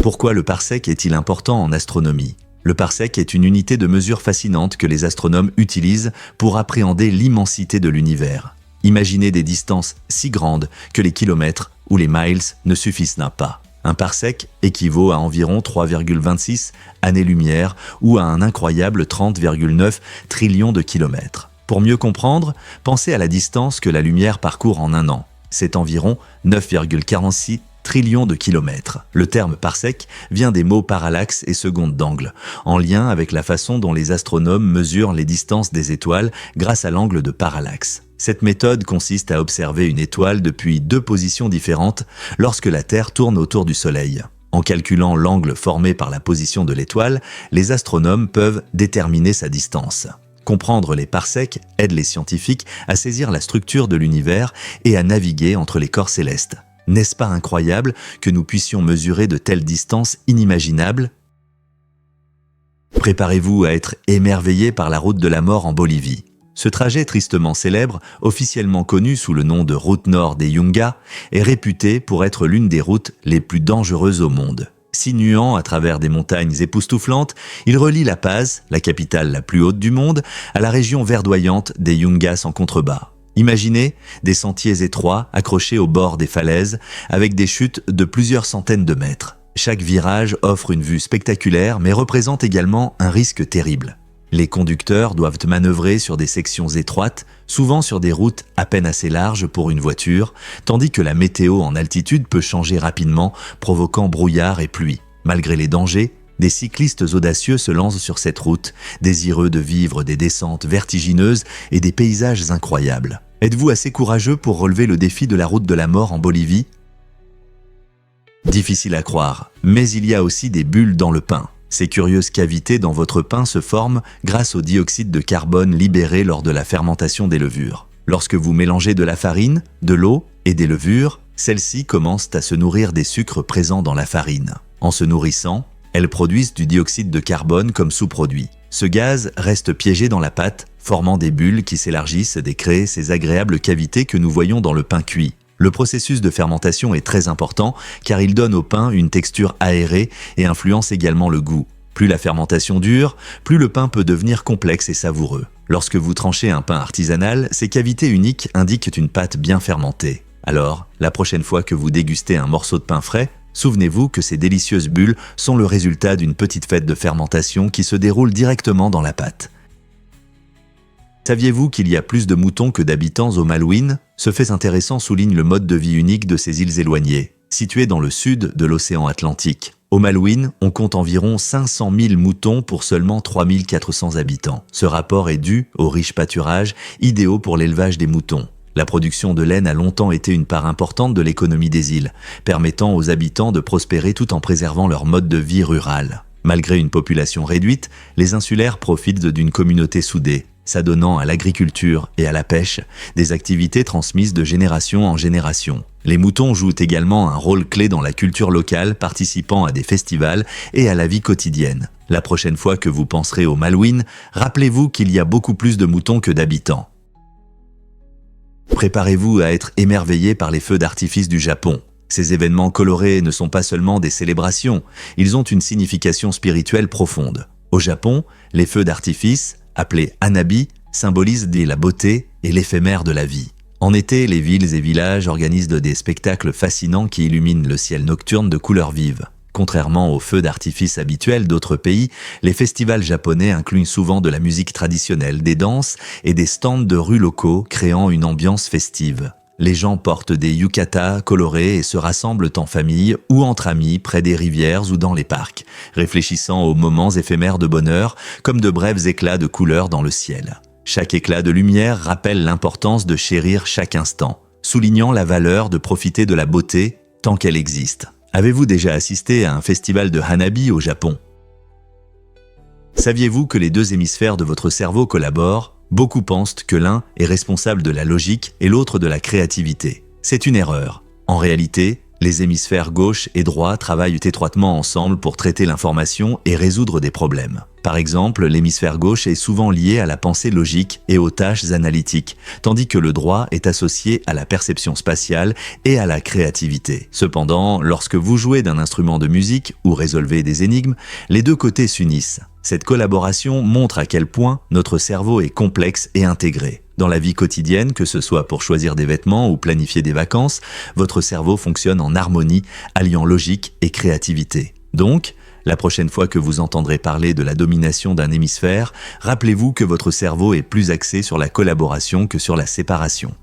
Pourquoi le parsec est-il important en astronomie? Le parsec est une unité de mesure fascinante que les astronomes utilisent pour appréhender l'immensité de l'univers. Imaginez des distances si grandes que les kilomètres ou les miles ne suffisent pas. Un parsec équivaut à environ 3,26 années-lumière ou à un incroyable 30,9 trillions de kilomètres. Pour mieux comprendre, pensez à la distance que la lumière parcourt en un an. C'est environ 9,46 trillions de kilomètres. Le terme parsec vient des mots parallaxe et seconde d'angle, en lien avec la façon dont les astronomes mesurent les distances des étoiles grâce à l'angle de parallaxe. Cette méthode consiste à observer une étoile depuis deux positions différentes lorsque la Terre tourne autour du Soleil. En calculant l'angle formé par la position de l'étoile, les astronomes peuvent déterminer sa distance. Comprendre les parsecs aide les scientifiques à saisir la structure de l'univers et à naviguer entre les corps célestes. N'est-ce pas incroyable que nous puissions mesurer de telles distances inimaginables? Préparez-vous à être émerveillé par la route de la mort en Bolivie. Ce trajet tristement célèbre, officiellement connu sous le nom de route nord des Yungas, est réputé pour être l'une des routes les plus dangereuses au monde. Sinuant à travers des montagnes époustouflantes, il relie La Paz, la capitale la plus haute du monde, à la région verdoyante des Yungas en contrebas. Imaginez des sentiers étroits accrochés au bord des falaises avec des chutes de plusieurs centaines de mètres. Chaque virage offre une vue spectaculaire mais représente également un risque terrible. Les conducteurs doivent manœuvrer sur des sections étroites, souvent sur des routes à peine assez larges pour une voiture, tandis que la météo en altitude peut changer rapidement, provoquant brouillard et pluie. Malgré les dangers, des cyclistes audacieux se lancent sur cette route, désireux de vivre des descentes vertigineuses et des paysages incroyables. Êtes-vous assez courageux pour relever le défi de la route de la mort en Bolivie ? Difficile à croire, mais il y a aussi des bulles dans le pain. Ces curieuses cavités dans votre pain se forment grâce au dioxyde de carbone libéré lors de la fermentation des levures. Lorsque vous mélangez de la farine, de l'eau et des levures, celles-ci commencent à se nourrir des sucres présents dans la farine. En se nourrissant, elles produisent du dioxyde de carbone comme sous-produit. Ce gaz reste piégé dans la pâte, formant des bulles qui s'élargissent et créent ces agréables cavités que nous voyons dans le pain cuit. Le processus de fermentation est très important car il donne au pain une texture aérée et influence également le goût. Plus la fermentation dure, plus le pain peut devenir complexe et savoureux. Lorsque vous tranchez un pain artisanal, ces cavités uniques indiquent une pâte bien fermentée. Alors, la prochaine fois que vous dégustez un morceau de pain frais, souvenez-vous que ces délicieuses bulles sont le résultat d'une petite fête de fermentation qui se déroule directement dans la pâte. Saviez-vous qu'il y a plus de moutons que d'habitants aux Malouines ? Ce fait intéressant souligne le mode de vie unique de ces îles éloignées, situées dans le sud de l'océan Atlantique. Aux Malouines, on compte environ 500 000 moutons pour seulement 3 400 habitants. Ce rapport est dû aux riches pâturages, idéaux pour l'élevage des moutons. La production de laine a longtemps été une part importante de l'économie des îles, permettant aux habitants de prospérer tout en préservant leur mode de vie rural. Malgré une population réduite, les insulaires profitent d'une communauté soudée, s'adonnant à l'agriculture et à la pêche, des activités transmises de génération en génération. Les moutons jouent également un rôle clé dans la culture locale, participant à des festivals et à la vie quotidienne. La prochaine fois que vous penserez aux Malouines, rappelez-vous qu'il y a beaucoup plus de moutons que d'habitants. Préparez-vous à être émerveillé par les feux d'artifice du Japon. Ces événements colorés ne sont pas seulement des célébrations, ils ont une signification spirituelle profonde. Au Japon, les feux d'artifice, appelés hanabi, symbolisent la beauté et l'éphémère de la vie. En été, les villes et villages organisent des spectacles fascinants qui illuminent le ciel nocturne de couleurs vives. Contrairement aux feux d'artifice habituels d'autres pays, les festivals japonais incluent souvent de la musique traditionnelle, des danses et des stands de rue locaux, créant une ambiance festive. Les gens portent des yukatas colorés et se rassemblent en famille ou entre amis près des rivières ou dans les parcs, réfléchissant aux moments éphémères de bonheur comme de brefs éclats de couleurs dans le ciel. Chaque éclat de lumière rappelle l'importance de chérir chaque instant, soulignant la valeur de profiter de la beauté tant qu'elle existe. Avez-vous déjà assisté à un festival de hanabi au Japon ? Saviez-vous que les deux hémisphères de votre cerveau collaborent ? Beaucoup pensent que l'un est responsable de la logique et l'autre de la créativité. C'est une erreur. En réalité, les hémisphères gauche et droit travaillent étroitement ensemble pour traiter l'information et résoudre des problèmes. Par exemple, l'hémisphère gauche est souvent lié à la pensée logique et aux tâches analytiques, tandis que le droit est associé à la perception spatiale et à la créativité. Cependant, lorsque vous jouez d'un instrument de musique ou résolvez des énigmes, les deux côtés s'unissent. Cette collaboration montre à quel point notre cerveau est complexe et intégré. Dans la vie quotidienne, que ce soit pour choisir des vêtements ou planifier des vacances, votre cerveau fonctionne en harmonie, alliant logique et créativité. Donc, la prochaine fois que vous entendrez parler de la domination d'un hémisphère, rappelez-vous que votre cerveau est plus axé sur la collaboration que sur la séparation.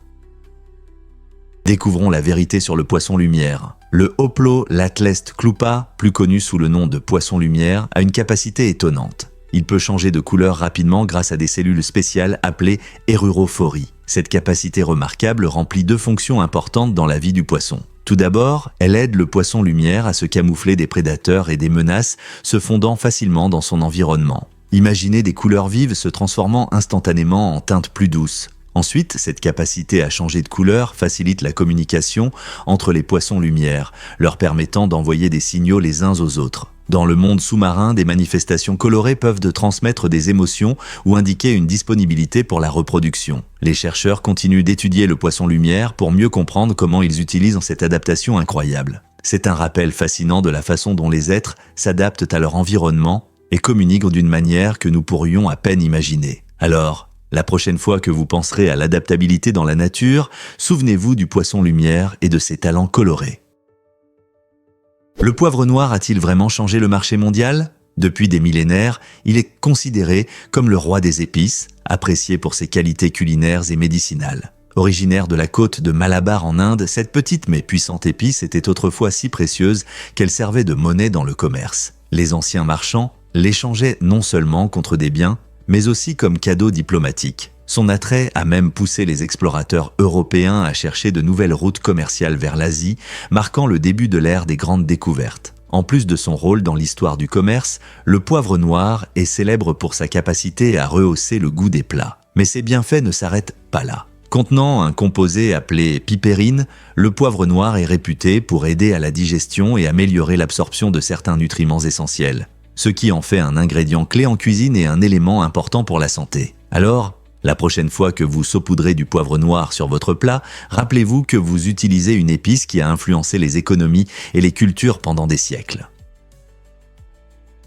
Découvrons la vérité sur le poisson lumière. Le Hoplolathlest clupa, plus connu sous le nom de poisson lumière, a une capacité étonnante. Il peut changer de couleur rapidement grâce à des cellules spéciales appelées hérurophories. Cette capacité remarquable remplit deux fonctions importantes dans la vie du poisson. Tout d'abord, elle aide le poisson lumière à se camoufler des prédateurs et des menaces, se fondant facilement dans son environnement. Imaginez des couleurs vives se transformant instantanément en teintes plus douces. Ensuite, cette capacité à changer de couleur facilite la communication entre les poissons lumière, leur permettant d'envoyer des signaux les uns aux autres. Dans le monde sous-marin, des manifestations colorées peuvent transmettre des émotions ou indiquer une disponibilité pour la reproduction. Les chercheurs continuent d'étudier le poisson lumière pour mieux comprendre comment ils utilisent cette adaptation incroyable. C'est un rappel fascinant de la façon dont les êtres s'adaptent à leur environnement et communiquent d'une manière que nous pourrions à peine imaginer. Alors, la prochaine fois que vous penserez à l'adaptabilité dans la nature, souvenez-vous du poisson lumière et de ses talents colorés. Le poivre noir a-t-il vraiment changé le marché mondial ? Depuis des millénaires, il est considéré comme le roi des épices, apprécié pour ses qualités culinaires et médicinales. Originaire de la côte de Malabar en Inde, cette petite mais puissante épice était autrefois si précieuse qu'elle servait de monnaie dans le commerce. Les anciens marchands l'échangeaient non seulement contre des biens, mais aussi comme cadeau diplomatique. Son attrait a même poussé les explorateurs européens à chercher de nouvelles routes commerciales vers l'Asie, marquant le début de l'ère des grandes découvertes. En plus de son rôle dans l'histoire du commerce, le poivre noir est célèbre pour sa capacité à rehausser le goût des plats. Mais ses bienfaits ne s'arrêtent pas là. Contenant un composé appelé pipérine, le poivre noir est réputé pour aider à la digestion et améliorer l'absorption de certains nutriments essentiels, ce qui en fait un ingrédient clé en cuisine et un élément important pour la santé. Alors, la prochaine fois que vous saupoudrez du poivre noir sur votre plat, rappelez-vous que vous utilisez une épice qui a influencé les économies et les cultures pendant des siècles.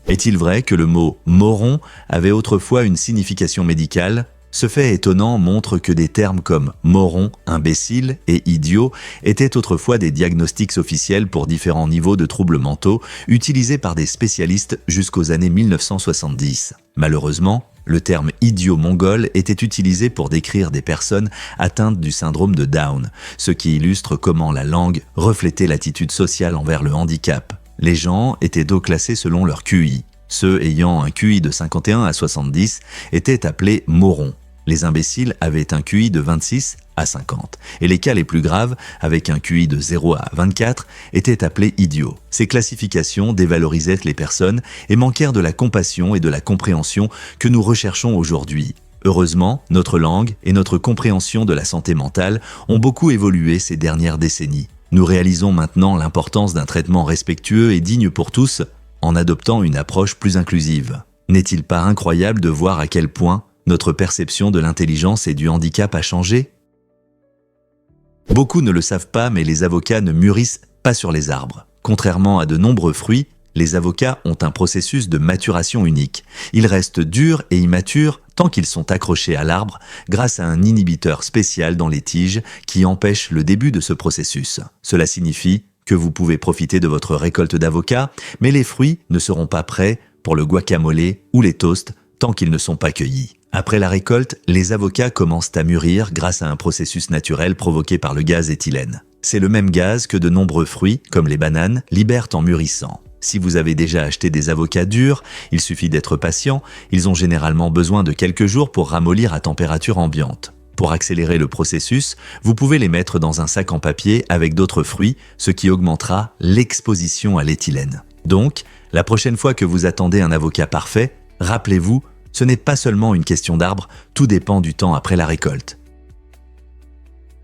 Est-il vrai que le mot « moron » avait autrefois une signification médicale ? Ce fait étonnant montre que des termes comme « moron »,« imbécile » et « idiot » étaient autrefois des diagnostics officiels pour différents niveaux de troubles mentaux utilisés par des spécialistes jusqu'aux années 1970. Malheureusement, le terme « idiot mongol » était utilisé pour décrire des personnes atteintes du syndrome de Down, ce qui illustre comment la langue reflétait l'attitude sociale envers le handicap. Les gens étaient donc classés selon leur QI. Ceux ayant un QI de 51 à 70 étaient appelés morons. Les imbéciles avaient un QI de 26 à 50, et les cas les plus graves, avec un QI de 0 à 24, étaient appelés idiots. Ces classifications dévalorisaient les personnes et manquèrent de la compassion et de la compréhension que nous recherchons aujourd'hui. Heureusement, notre langue et notre compréhension de la santé mentale ont beaucoup évolué ces dernières décennies. Nous réalisons maintenant l'importance d'un traitement respectueux et digne pour tous, en adoptant une approche plus inclusive. N'est-il pas incroyable de voir à quel point notre perception de l'intelligence et du handicap a changé ? Beaucoup ne le savent pas, mais les avocats ne mûrissent pas sur les arbres. Contrairement à de nombreux fruits, les avocats ont un processus de maturation unique. Ils restent durs et immatures tant qu'ils sont accrochés à l'arbre grâce à un inhibiteur spécial dans les tiges qui empêche le début de ce processus. Cela signifie que vous pouvez profiter de votre récolte d'avocats, mais les fruits ne seront pas prêts pour le guacamole ou les toasts tant qu'ils ne sont pas cueillis. Après la récolte, les avocats commencent à mûrir grâce à un processus naturel provoqué par le gaz éthylène. C'est le même gaz que de nombreux fruits, comme les bananes, libèrent en mûrissant. Si vous avez déjà acheté des avocats durs, il suffit d'être patient, ils ont généralement besoin de quelques jours pour ramollir à température ambiante. Pour accélérer le processus, vous pouvez les mettre dans un sac en papier avec d'autres fruits, ce qui augmentera l'exposition à l'éthylène. Donc, la prochaine fois que vous attendez un avocat parfait, rappelez-vous, ce n'est pas seulement une question d'arbre, tout dépend du temps après la récolte.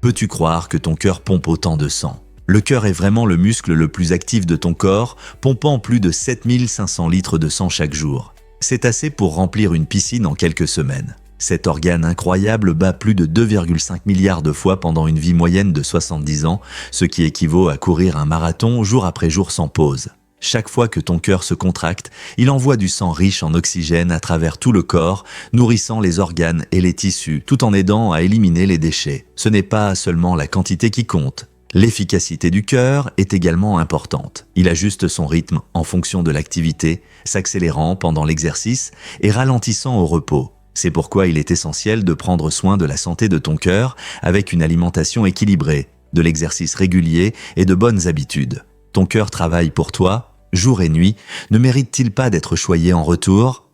Peux-tu croire que ton cœur pompe autant de sang ? Le cœur est vraiment le muscle le plus actif de ton corps, pompant plus de 7500 litres de sang chaque jour. C'est assez pour remplir une piscine en quelques semaines. Cet organe incroyable bat plus de 2,5 milliards de fois pendant une vie moyenne de 70 ans, ce qui équivaut à courir un marathon jour après jour sans pause. Chaque fois que ton cœur se contracte, il envoie du sang riche en oxygène à travers tout le corps, nourrissant les organes et les tissus, tout en aidant à éliminer les déchets. Ce n'est pas seulement la quantité qui compte. L'efficacité du cœur est également importante. Il ajuste son rythme en fonction de l'activité, s'accélérant pendant l'exercice et ralentissant au repos. C'est pourquoi il est essentiel de prendre soin de la santé de ton cœur avec une alimentation équilibrée, de l'exercice régulier et de bonnes habitudes. Ton cœur travaille pour toi, jour et nuit, ne mérite-t-il pas d'être choyé en retour ?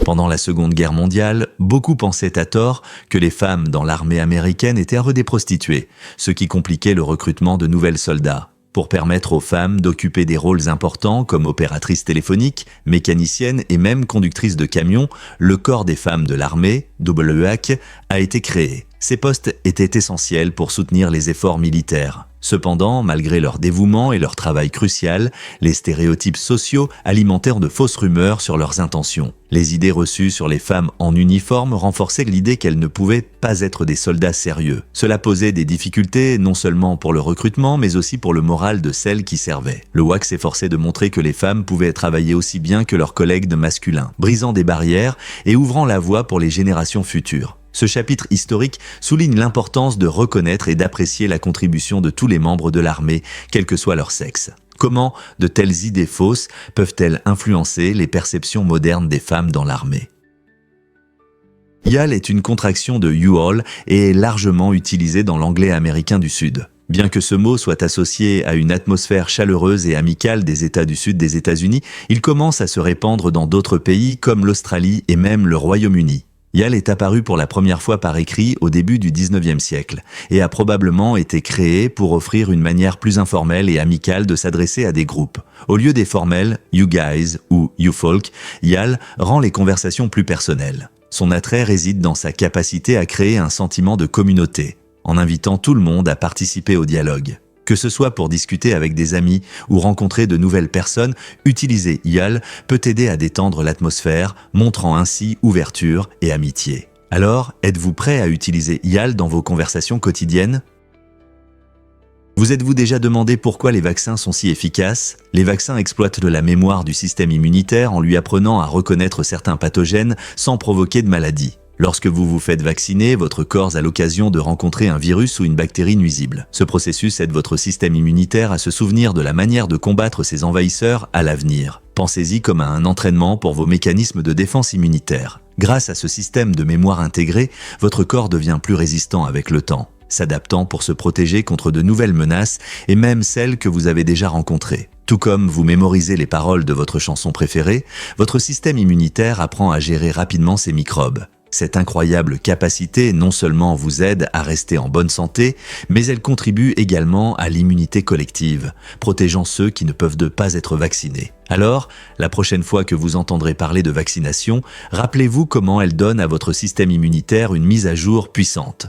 Pendant la Seconde Guerre mondiale, beaucoup pensaient à tort que les femmes dans l'armée américaine étaient des prostituées, ce qui compliquait le recrutement de nouvelles soldats. Pour permettre aux femmes d'occuper des rôles importants comme opératrices téléphoniques, mécaniciennes et même conductrices de camions, le corps des femmes de l'armée, WEAC, a été créé. Ces postes étaient essentiels pour soutenir les efforts militaires. Cependant, malgré leur dévouement et leur travail crucial, les stéréotypes sociaux alimentèrent de fausses rumeurs sur leurs intentions. Les idées reçues sur les femmes en uniforme renforçaient l'idée qu'elles ne pouvaient pas être des soldats sérieux. Cela posait des difficultés non seulement pour le recrutement, mais aussi pour le moral de celles qui servaient. Le WAC s'efforçait de montrer que les femmes pouvaient travailler aussi bien que leurs collègues masculins, brisant des barrières et ouvrant la voie pour les générations futures. Ce chapitre historique souligne l'importance de reconnaître et d'apprécier la contribution de tous les membres de l'armée, quel que soit leur sexe. Comment de telles idées fausses peuvent-elles influencer les perceptions modernes des femmes dans l'armée? YAL est une contraction de You-All et est largement utilisée dans l'anglais américain du Sud. Bien que ce mot soit associé à une atmosphère chaleureuse et amicale des États du Sud des États-Unis, il commence à se répandre dans d'autres pays comme l'Australie et même le Royaume-Uni. YAL est apparu pour la première fois par écrit au début du 19e siècle et a probablement été créé pour offrir une manière plus informelle et amicale de s'adresser à des groupes. Au lieu des formels « you guys » ou « you folk », YAL rend les conversations plus personnelles. Son attrait réside dans sa capacité à créer un sentiment de communauté, en invitant tout le monde à participer au dialogue. Que ce soit pour discuter avec des amis ou rencontrer de nouvelles personnes, utiliser YAL peut aider à détendre l'atmosphère, montrant ainsi ouverture et amitié. Alors, êtes-vous prêt à utiliser YAL dans vos conversations quotidiennes? Vous êtes-vous déjà demandé pourquoi les vaccins sont si efficaces? Les vaccins exploitent la mémoire du système immunitaire en lui apprenant à reconnaître certains pathogènes sans provoquer de maladie. Lorsque vous vous faites vacciner, votre corps a l'occasion de rencontrer un virus ou une bactérie nuisible. Ce processus aide votre système immunitaire à se souvenir de la manière de combattre ces envahisseurs à l'avenir. Pensez-y comme à un entraînement pour vos mécanismes de défense immunitaire. Grâce à ce système de mémoire intégré, votre corps devient plus résistant avec le temps, s'adaptant pour se protéger contre de nouvelles menaces et même celles que vous avez déjà rencontrées. Tout comme vous mémorisez les paroles de votre chanson préférée, votre système immunitaire apprend à gérer rapidement ces microbes. Cette incroyable capacité non seulement vous aide à rester en bonne santé, mais elle contribue également à l'immunité collective, protégeant ceux qui ne peuvent pas être vaccinés. Alors, la prochaine fois que vous entendrez parler de vaccination, rappelez-vous comment elle donne à votre système immunitaire une mise à jour puissante.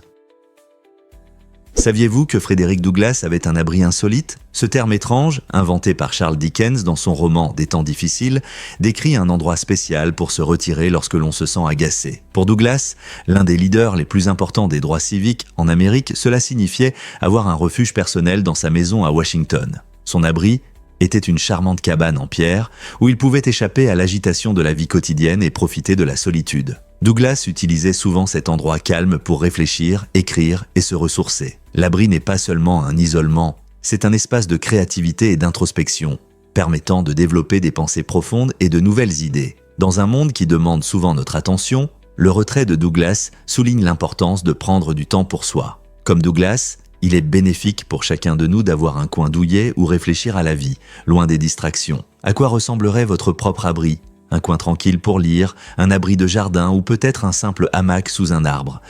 Saviez-vous que Frédéric Douglass avait un abri insolite? Ce terme étrange, inventé par Charles Dickens dans son roman Des temps difficiles, décrit un endroit spécial pour se retirer lorsque l'on se sent agacé. Pour Douglass, l'un des leaders les plus importants des droits civiques en Amérique, cela signifiait avoir un refuge personnel dans sa maison à Washington. Son abri était une charmante cabane en pierre où il pouvait échapper à l'agitation de la vie quotidienne et profiter de la solitude. Douglass utilisait souvent cet endroit calme pour réfléchir, écrire et se ressourcer. L'abri n'est pas seulement un isolement, c'est un espace de créativité et d'introspection, permettant de développer des pensées profondes et de nouvelles idées. Dans un monde qui demande souvent notre attention, le retrait de Douglass souligne l'importance de prendre du temps pour soi. Comme Douglass, il est bénéfique pour chacun de nous d'avoir un coin douillet où réfléchir à la vie, loin des distractions. À quoi ressemblerait votre propre abri? Un coin tranquille pour lire, un abri de jardin ou peut-être un simple hamac sous un arbre.